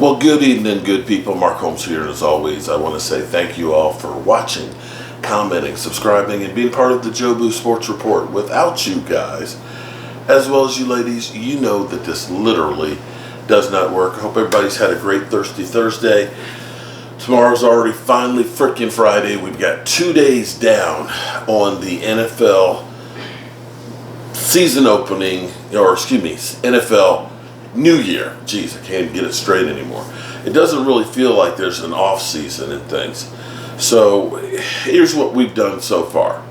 Well, good evening, good people. Mark Holmes here, and as always, I want to say thank you all for watching, commenting, subscribing, and being part of the Jobu Sports Report. Without you guys, as well as you ladies, you know that this literally does not work. I hope everybody's had a great Thirsty Thursday. Tomorrow's already finally freaking Friday. We've got 2 days down on the NFL season opening, or excuse me, NFL New Year. Jeez, I can't get it straight anymore. It doesn't really feel like there's an off season and things. So here's what we've done so far.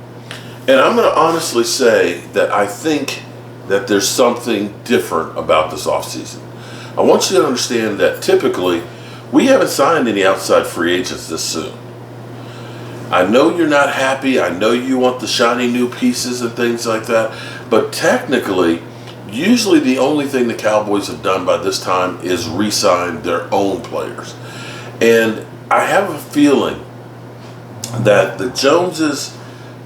And I'm going to honestly say that I think that there's something different about this off season. I want you to understand that typically we haven't signed any outside free agents this soon. I know you're not happy. I know you want the shiny new pieces and things like that. But technically, usually the only thing the Cowboys have done by this time is re-sign their own players. And I have a feeling that the Joneses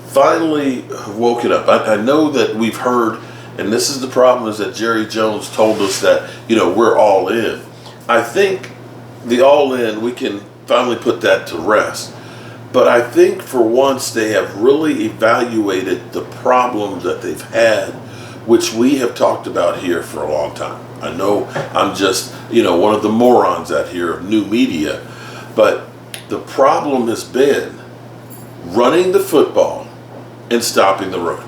finally have woken up. I know that we've heard, and this is the problem, is that Jerry Jones told us that, we're all in. I think the all in, we can finally put that to rest. But I think for once they have really evaluated the problems that they've had, which we have talked about here for a long time. I know I'm just, one of the morons out here of new media, but the problem has been running the football and stopping the run.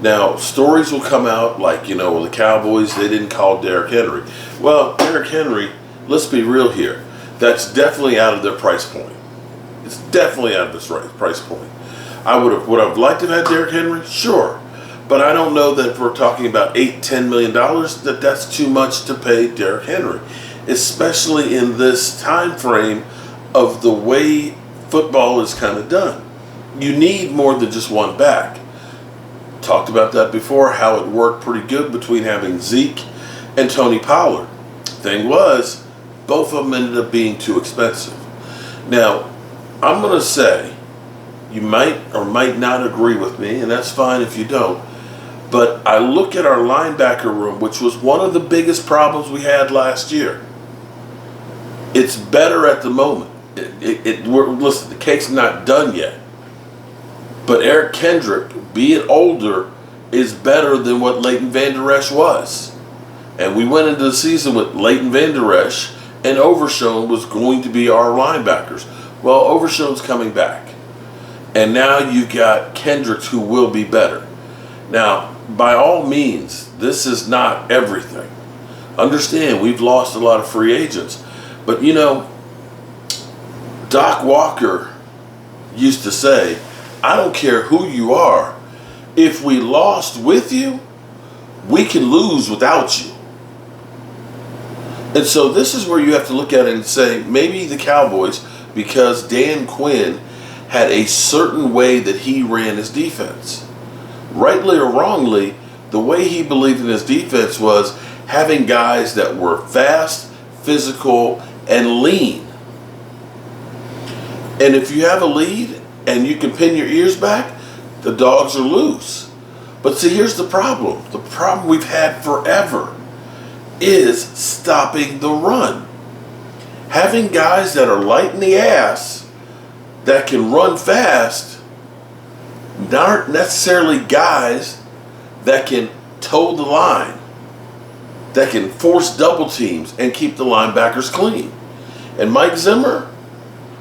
Now, stories will come out like, the Cowboys, they didn't call Derrick Henry. Well, Derrick Henry, let's be real here, that's definitely out of their price point. It's definitely out of this price point. Would I have liked to have had Derrick Henry? Sure. But I don't know that if we're talking about $8-10 million, that's too much to pay Derrick Henry, especially in this time frame of the way football is kind of done. You need more than just one back. Talked about that before, how it worked pretty good between having Zeke and Tony Pollard. Thing was, both of them ended up being too expensive. Now, I'm going to say, you might or might not agree with me, and that's fine if you don't. But I look at our linebacker room, which was one of the biggest problems we had last year. It's better at the moment. Listen, the cake's not done yet. But Eric Kendrick, being older, is better than what Leighton Vander Esch was. And we went into the season with Leighton Vander Esch, and Overshown was going to be our linebackers. Well, Overshown's coming back. And now you got Kendricks, who will be better. Now, by all means, this is not everything. Understand, we've lost a lot of free agents. But, Doc Walker used to say, I don't care who you are. If we lost with you, we can lose without you. And so this is where you have to look at it and say, maybe the Cowboys, because Dan Quinn had a certain way that he ran his defense. Rightly or wrongly, the way he believed in his defense was having guys that were fast, physical, and lean. And if you have a lead and you can pin your ears back, the dogs are loose. But see, here's the problem. The problem we've had forever is stopping the run. Having guys that are light in the ass that can run fast aren't necessarily guys that can toe the line, that can force double teams and keep the linebackers clean. And Mike Zimmer,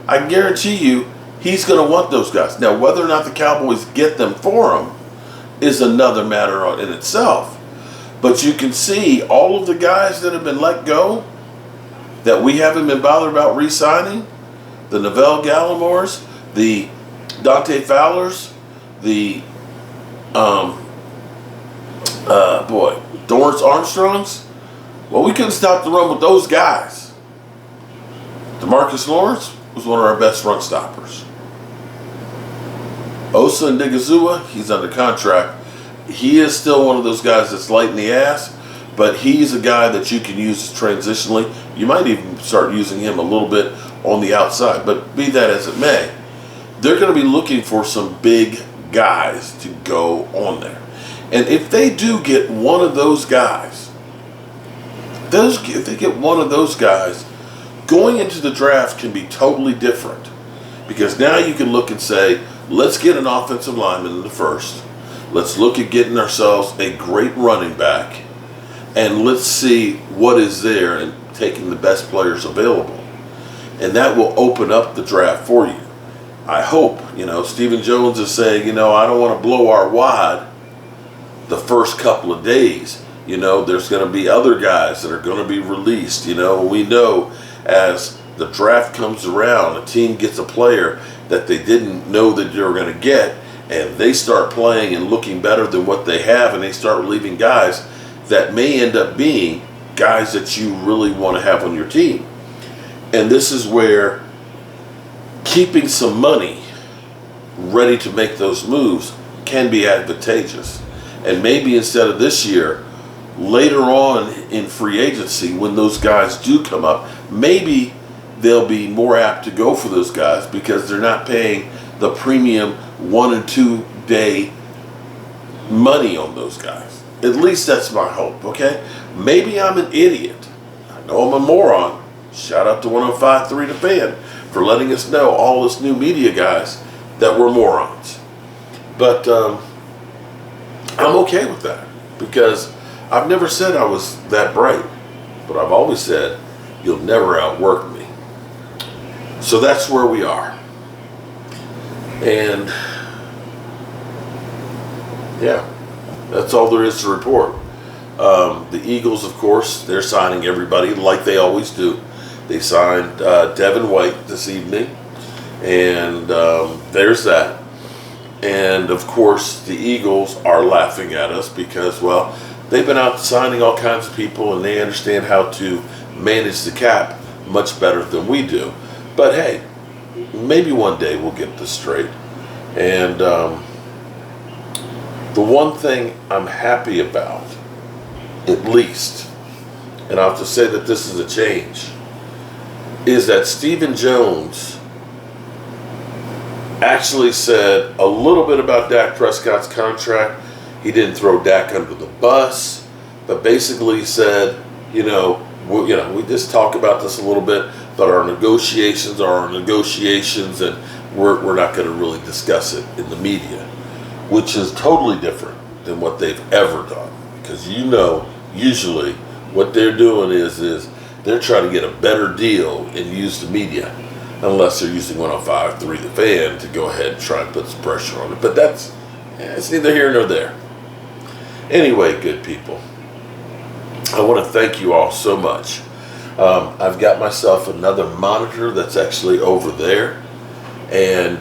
I guarantee you, he's going to want those guys. Now, whether or not the Cowboys get them for him is another matter in itself. But you can see all of the guys that have been let go that we haven't been bothered about re-signing, the Neville Gallimores, the Dante Fowlers, the Dorrance Armstrongs. Well, we couldn't stop the run with those guys. DeMarcus Lawrence was one of our best run stoppers. Osa and Digazua, he's under contract. He is still one of those guys that's light in the ass, but he's a guy that you can use transitionally. You might even start using him a little bit on the outside, but be that as it may, they're going to be looking for some big guys to go on there. And if they do get one of those guys, if they get one of those guys, going into the draft can be totally different, because now you can look and say, let's get an offensive lineman in the first. Let's look at getting ourselves a great running back, and let's see what is there and taking the best players available. And that will open up the draft for you. I hope, Stephen Jones is saying, I don't want to blow our wad the first couple of days. There's going to be other guys that are going to be released. We know as the draft comes around, a team gets a player that they didn't know that they were going to get, and they start playing and looking better than what they have, and they start relieving guys that may end up being guys that you really want to have on your team. And this is where keeping some money ready to make those moves can be advantageous. And maybe instead of this year, later on in free agency, when those guys do come up, maybe they'll be more apt to go for those guys because they're not paying the premium 1 and 2 day money on those guys. At least that's my hope, okay? Maybe I'm an idiot. I know I'm a moron. Shout out to 105.3 The Fan for letting us know, all us new media guys, that we're morons. But I'm okay with that, because I've never said I was that bright, but I've always said you'll never outwork me. So that's where we are. And yeah, that's all there is to report. The Eagles, of course, they're signing everybody like they always do. They signed Devin White this evening, and there's that. And of course, the Eagles are laughing at us because, well, they've been out signing all kinds of people, and they understand how to manage the cap much better than we do. But hey, maybe one day we'll get this straight. And the one thing I'm happy about, at least, and I'll have to say that this is a change, is that Stephen Jones actually said a little bit about Dak Prescott's contract. He didn't throw Dak under the bus, but basically said, we just talk about this a little bit, but our negotiations are our negotiations, and we're not going to really discuss it in the media, which is totally different than what they've ever done. Because usually what they're doing is they're trying to get a better deal and use the media, unless they're using 105.3 The Fan to go ahead and try and put some pressure on it. But it's neither here nor there. Anyway, good people, I want to thank you all so much. I've got myself another monitor that's actually over there, and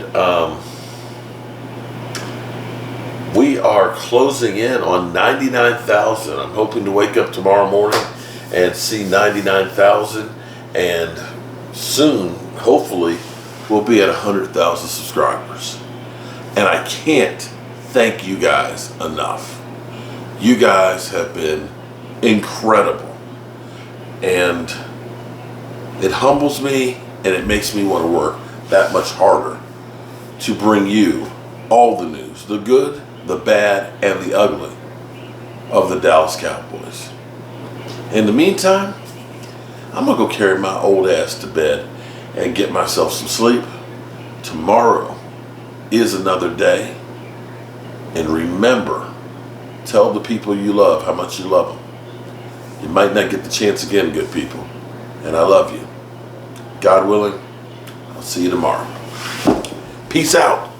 we are closing in on 99,000. I'm hoping to wake up tomorrow morning and see 99,000, and soon, hopefully, we'll be at 100,000 subscribers. And I can't thank you guys enough. You guys have been incredible, and it humbles me, and it makes me want to work that much harder to bring you all the news, the good, the bad, and the ugly of the Dallas Cowboys. In the meantime, I'm going to go carry my old ass to bed and get myself some sleep. Tomorrow is another day. And remember, tell the people you love how much you love them. You might not get the chance again, good people. And I love you. God willing, I'll see you tomorrow. Peace out.